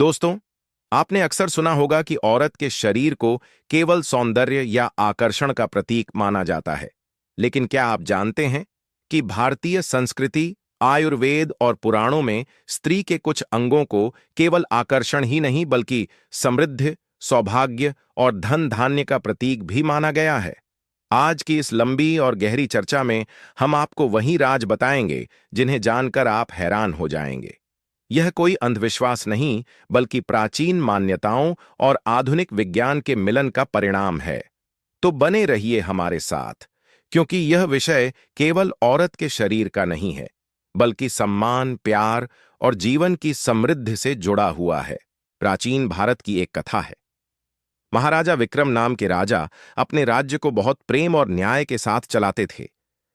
दोस्तों, आपने अक्सर सुना होगा कि औरत के शरीर को केवल सौंदर्य या आकर्षण का प्रतीक माना जाता है। लेकिन क्या आप जानते हैं कि भारतीय संस्कृति, आयुर्वेद और पुराणों में स्त्री के कुछ अंगों को केवल आकर्षण ही नहीं बल्कि समृद्धि, सौभाग्य और धन धान्य का प्रतीक भी माना गया है। आज की इस लंबी और गहरी चर्चा में हम आपको वही राज बताएंगे जिन्हें जानकर आप हैरान हो जाएंगे। यह कोई अंधविश्वास नहीं, बल्कि प्राचीन मान्यताओं और आधुनिक विज्ञान के मिलन का परिणाम है। तो बने रहिए हमारे साथ, क्योंकि यह विषय केवल औरत के शरीर का नहीं है, बल्कि सम्मान, प्यार और जीवन की समृद्धि से जुड़ा हुआ है। प्राचीन भारत की एक कथा है। महाराजा विक्रम नाम के राजा अपने राज्य को बहुत प्रेम और न्याय के साथ चलाते थे।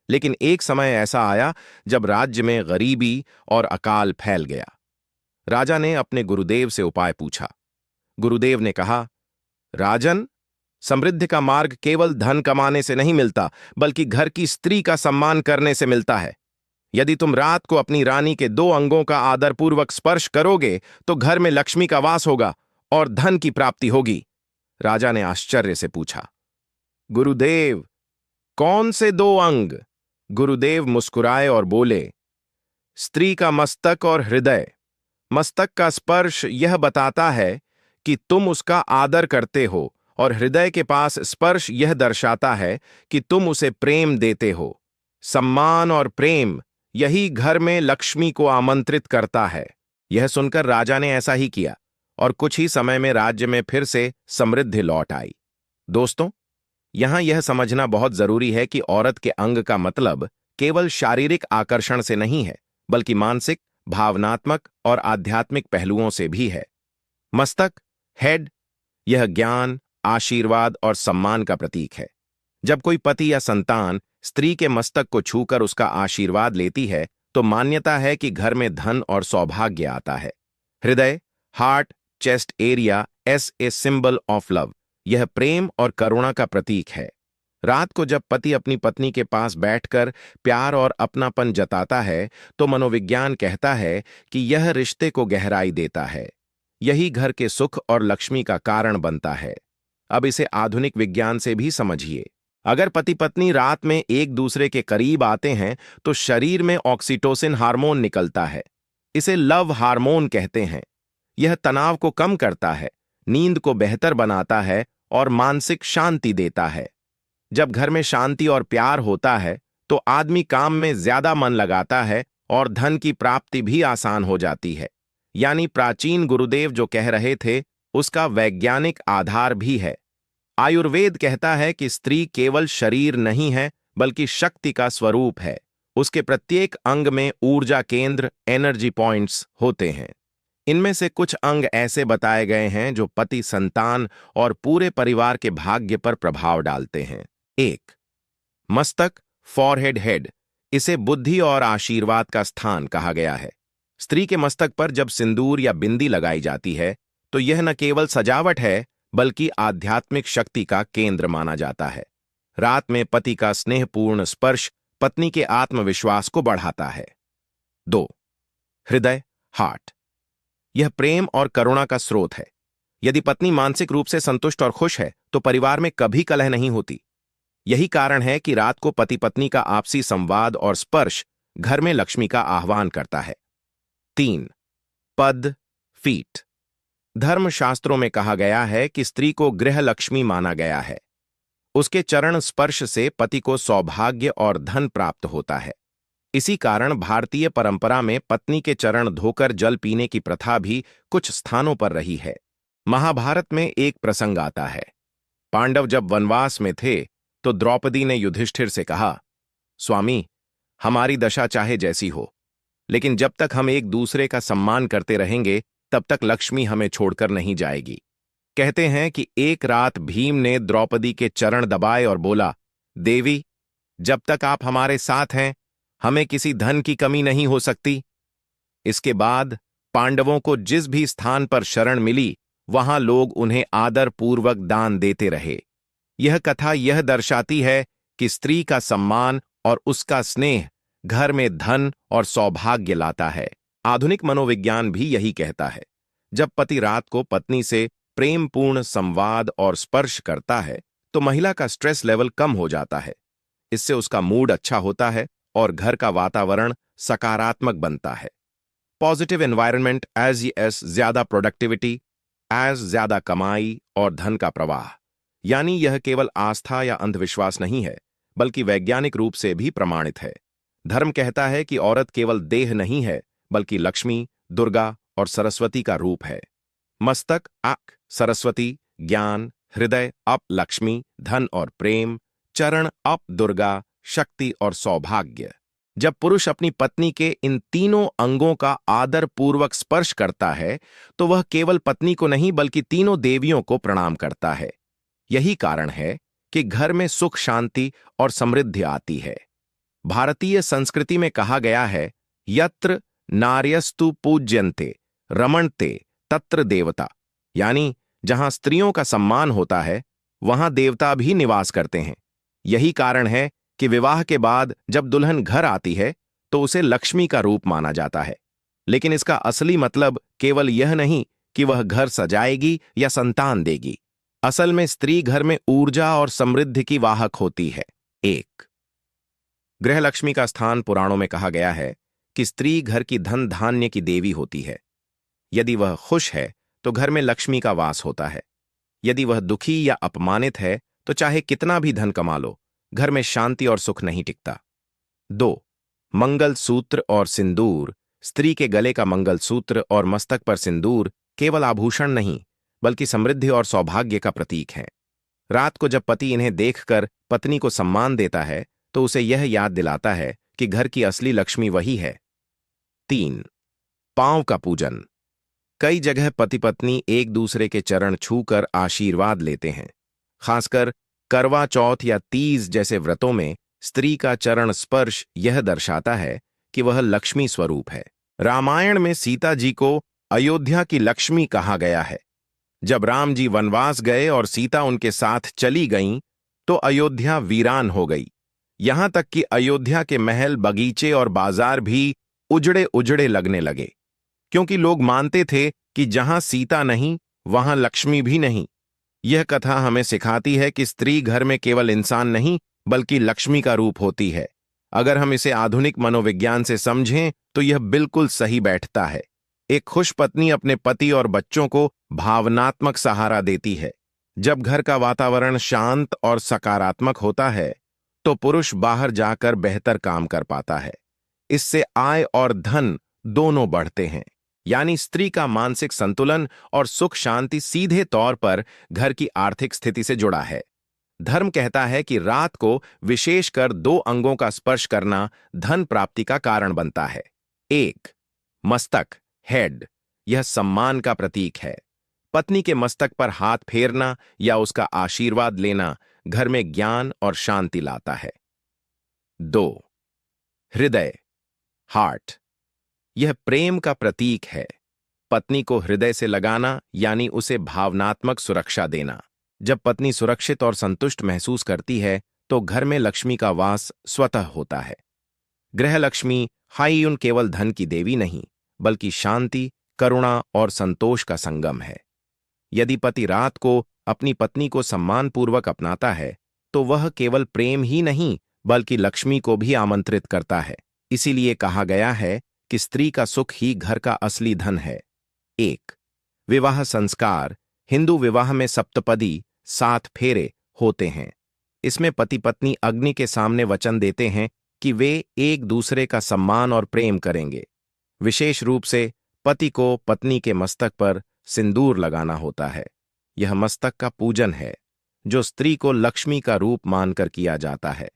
लेकिन एक समय ऐसा आया जब राज्य में गरीबी और अकाल फैल गया। राजा ने अपने गुरुदेव से उपाय पूछा। गुरुदेव ने कहा, राजन, समृद्धि का मार्ग केवल धन कमाने से नहीं मिलता, बल्कि घर की स्त्री का सम्मान करने से मिलता है। यदि तुम रात को अपनी रानी के 2 अंगों का आदरपूर्वक स्पर्श करोगे तो घर में लक्ष्मी का वास होगा और धन की प्राप्ति होगी। राजा ने आश्चर्य से पूछा, गुरुदेव, कौन से 2 अंग? गुरुदेव मुस्कुराए और बोले, स्त्री का मस्तक और हृदय। मस्तक का स्पर्श यह बताता है कि तुम उसका आदर करते हो, और हृदय के पास स्पर्श यह दर्शाता है कि तुम उसे प्रेम देते हो। सम्मान और प्रेम, यही घर में लक्ष्मी को आमंत्रित करता है। यह सुनकर राजा ने ऐसा ही किया, और कुछ ही समय में राज्य में फिर से समृद्धि लौट आई। दोस्तों, यहां यह समझना बहुत जरूरी है कि औरत के अंग का मतलब केवल शारीरिक आकर्षण से नहीं है, बल्कि मानसिक, भावनात्मक और आध्यात्मिक पहलुओं से भी है। मस्तक, हेड, यह ज्ञान, आशीर्वाद और सम्मान का प्रतीक है। जब कोई पति या संतान स्त्री के मस्तक को छूकर उसका आशीर्वाद लेती है, तो मान्यता है कि घर में धन और सौभाग्य आता है। हृदय, heart, chest area S a symbol of love, यह प्रेम और करुणा का प्रतीक है। रात को जब पति अपनी पत्नी के पास बैठकर प्यार और अपनापन जताता है, तो मनोविज्ञान कहता है कि यह रिश्ते को गहराई देता है। यही घर के सुख और लक्ष्मी का कारण बनता है। अब इसे आधुनिक विज्ञान से भी समझिए। अगर पति पत्नी रात में एक दूसरे के करीब आते हैं, तो शरीर में ऑक्सीटोसिन हार्मोन निकलता है। इसे लव हार्मोन कहते हैं। यह तनाव को कम करता है, नींद को बेहतर बनाता है और मानसिक शांति देता है। जब घर में शांति और प्यार होता है, तो आदमी काम में ज्यादा मन लगाता है और धन की प्राप्ति भी आसान हो जाती है। यानी प्राचीन गुरुदेव जो कह रहे थे, उसका वैज्ञानिक आधार भी है। आयुर्वेद कहता है कि स्त्री केवल शरीर नहीं है, बल्कि शक्ति का स्वरूप है। उसके प्रत्येक अंग में ऊर्जा केंद्र, एनर्जी पॉइंट्स होते हैं। इनमें से कुछ अंग ऐसे बताए गए हैं जो पति, संतान और पूरे परिवार के भाग्य पर प्रभाव डालते हैं। 1. मस्तक, फॉरहेड, हेड। इसे बुद्धि और आशीर्वाद का स्थान कहा गया है। स्त्री के मस्तक पर जब सिंदूर या बिंदी लगाई जाती है, तो यह न केवल सजावट है, बल्कि आध्यात्मिक शक्ति का केंद्र माना जाता है। रात में पति का स्नेहपूर्ण स्पर्श पत्नी के आत्मविश्वास को बढ़ाता है। 2. हृदय, हार्ट। यह प्रेम और करुणा का स्रोत है। यदि पत्नी मानसिक रूप से संतुष्ट और खुश है, तो परिवार में कभी कलह नहीं होती। यही कारण है कि रात को पति पत्नी का आपसी संवाद और स्पर्श घर में लक्ष्मी का आह्वान करता है। 3. पद, फीट। धर्मशास्त्रों में कहा गया है कि स्त्री को गृह लक्ष्मी माना गया है। उसके चरण स्पर्श से पति को सौभाग्य और धन प्राप्त होता है। इसी कारण भारतीय परंपरा में पत्नी के चरण धोकर जल पीने की प्रथा भी कुछ स्थानों पर रही है। महाभारत में एक प्रसंग आता है। पांडव जब वनवास में थे, तो द्रौपदी ने युधिष्ठिर से कहा, स्वामी, हमारी दशा चाहे जैसी हो, लेकिन जब तक हम एक दूसरे का सम्मान करते रहेंगे, तब तक लक्ष्मी हमें छोड़कर नहीं जाएगी। कहते हैं कि एक रात भीम ने द्रौपदी के चरण दबाए और बोला, देवी, जब तक आप हमारे साथ हैं, हमें किसी धन की कमी नहीं हो सकती। इसके बाद पांडवों को जिस भी स्थान पर शरण मिली, वहां लोग उन्हें आदरपूर्वक दान देते रहे। यह कथा यह दर्शाती है कि स्त्री का सम्मान और उसका स्नेह घर में धन और सौभाग्य लाता है। आधुनिक मनोविज्ञान भी यही कहता है। जब पति रात को पत्नी से प्रेमपूर्ण संवाद और स्पर्श करता है तो महिला का स्ट्रेस लेवल कम हो जाता है। इससे उसका मूड अच्छा होता है और घर का वातावरण सकारात्मक बनता है। पॉजिटिव एनवायरनमेंट एज एस ज्यादा प्रोडक्टिविटी, एज ज्यादा कमाई और धन का प्रवाह। यानी यह केवल आस्था या अंधविश्वास नहीं है, बल्कि वैज्ञानिक रूप से भी प्रमाणित है। धर्म कहता है कि औरत केवल देह नहीं है, बल्कि लक्ष्मी, दुर्गा और सरस्वती का रूप है। मस्तक आंख सरस्वती, ज्ञान, हृदय अप लक्ष्मी, धन और प्रेम, चरण अप दुर्गा, शक्ति और सौभाग्य। जब पुरुष अपनी पत्नी के इन तीनों अंगों का आदर पूर्वक स्पर्श करता है तो वह केवल पत्नी को नहीं बल्कि तीनों देवियों को प्रणाम करता है। यही कारण है कि घर में सुख, शांति और समृद्धि आती है। भारतीय संस्कृति में कहा गया है, यत्र नार्यस्तु पूज्यन्ते रमणते तत्र देवता। यानी जहां स्त्रियों का सम्मान होता है वहां देवता भी निवास करते हैं। यही कारण है कि विवाह के बाद जब दुल्हन घर आती है तो उसे लक्ष्मी का रूप माना जाता है। लेकिन इसका असली मतलब केवल यह नहीं कि वह घर सजाएगी या संतान देगी। असल में स्त्री घर में ऊर्जा और समृद्धि की वाहक होती है। एक, गृह लक्ष्मी का स्थान पुराणों में कहा गया है कि स्त्री घर की धन धान्य की देवी होती है। यदि वह खुश है तो घर में लक्ष्मी का वास होता है। यदि वह दुखी या अपमानित है तो चाहे कितना भी धन कमा लो, घर में शांति और सुख नहीं टिकता। 2, मंगल सूत्र और सिंदूर। स्त्री के गले का मंगल सूत्र और मस्तक पर सिंदूर केवल आभूषण नहीं, बल्कि समृद्धि और सौभाग्य का प्रतीक है। रात को जब पति इन्हें देखकर पत्नी को सम्मान देता है तो उसे यह याद दिलाता है कि घर की असली लक्ष्मी वही है। 3, पांव का पूजन। कई जगह पति पत्नी एक दूसरे के चरण छूकर आशीर्वाद लेते हैं। खासकर करवा चौथ या तीज जैसे व्रतों में स्त्री का चरण स्पर्श यह दर्शाता है कि वह लक्ष्मी स्वरूप है। रामायण में सीता जी को अयोध्या की लक्ष्मी कहा गया है। जब राम जी वनवास गए और सीता उनके साथ चली गईं, तो अयोध्या वीरान हो गई। यहां तक कि अयोध्या के महल, बगीचे और बाजार भी उजड़े उजड़े लगने लगे, क्योंकि लोग मानते थे कि जहां सीता नहीं वहां लक्ष्मी भी नहीं। यह कथा हमें सिखाती है कि स्त्री घर में केवल इंसान नहीं बल्कि लक्ष्मी का रूप होती है। अगर हम इसे आधुनिक मनोविज्ञान से समझें तो यह बिल्कुल सही बैठता है। एक खुश पत्नी अपने पति और बच्चों को भावनात्मक सहारा देती है। जब घर का वातावरण शांत और सकारात्मक होता है तो पुरुष बाहर जाकर बेहतर काम कर पाता है। इससे आय और धन दोनों बढ़ते हैं। यानी स्त्री का मानसिक संतुलन और सुख शांति सीधे तौर पर घर की आर्थिक स्थिति से जुड़ा है। धर्म कहता है कि रात को विशेषकर 2 अंगों का स्पर्श करना धन प्राप्ति का कारण बनता है। 1, मस्तक हेड। यह सम्मान का प्रतीक है। पत्नी के मस्तक पर हाथ फेरना या उसका आशीर्वाद लेना घर में ज्ञान और शांति लाता है। 2, हृदय हार्ट। यह प्रेम का प्रतीक है। पत्नी को हृदय से लगाना यानी उसे भावनात्मक सुरक्षा देना। जब पत्नी सुरक्षित और संतुष्ट महसूस करती है तो घर में लक्ष्मी का वास स्वतः होता है। गृह लक्ष्मी हाईउन केवल धन की देवी नहीं, बल्कि शांति, करुणा और संतोष का संगम है। यदि पति रात को अपनी पत्नी को सम्मानपूर्वक अपनाता है तो वह केवल प्रेम ही नहीं बल्कि लक्ष्मी को भी आमंत्रित करता है। इसीलिए कहा गया है कि स्त्री का सुख ही घर का असली धन है। 1, विवाह संस्कार। हिंदू विवाह में सप्तपदी 7 फेरे होते हैं। इसमें पति पत्नी अग्नि के सामने वचन देते हैं कि वे एक दूसरे का सम्मान और प्रेम करेंगे। विशेष रूप से पति को पत्नी के मस्तक पर सिंदूर लगाना होता है। यह मस्तक का पूजन है जो स्त्री को लक्ष्मी का रूप मानकर किया जाता है।